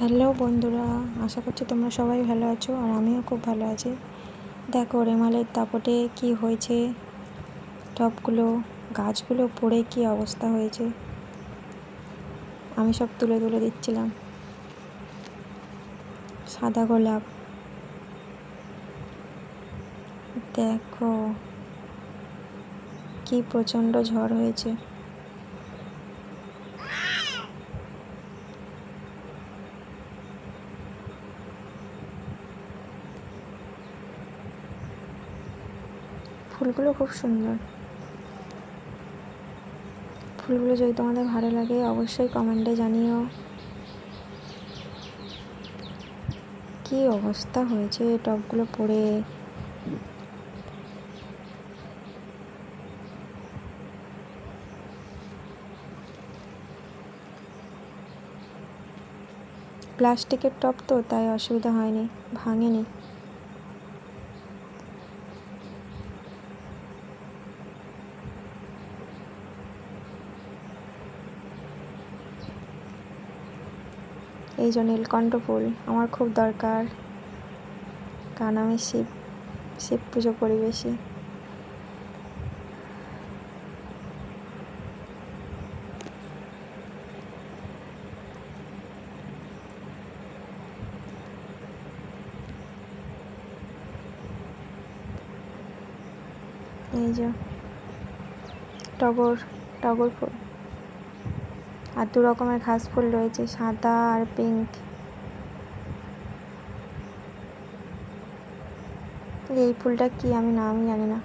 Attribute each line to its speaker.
Speaker 1: Hello বন্ধুরা, আশা করছি তোমরা সবাই ভালো আছো আর আমিও খুব ভালো আছি। দেখো রেমালের দাপটে কি হয়েছে, টবগুলো গাছগুলো পড়ে কি অবস্থা হয়েছে। আমি সব তুলে তুলে দিচ্ছিলাম। সাদা গোলাপ দেখো কি প্রচণ্ড ঝড় হয়েছে। ফুলগুলো খুব সুন্দর। ফুলগুলো যদি তোমাদের ভালো লাগে অবশ্যই কমেন্টে জানিও। কি অবস্থা হয়েছে টবগুলো পড়ে। প্লাস্টিকের টব তো তাই অসুবিধা হয়নি, ভাঙেনি। এই যে নীলকণ্ঠ ফুল আমার খুব দরকার, কারণ আমি শিব পুজো করি বেশি। এই যে টগর ফুল আর দু রকমের ঘাস ফুল রয়েছে, সাদা আর পিঙ্ক। এই ফুলটা কি আমি নামই জানি না।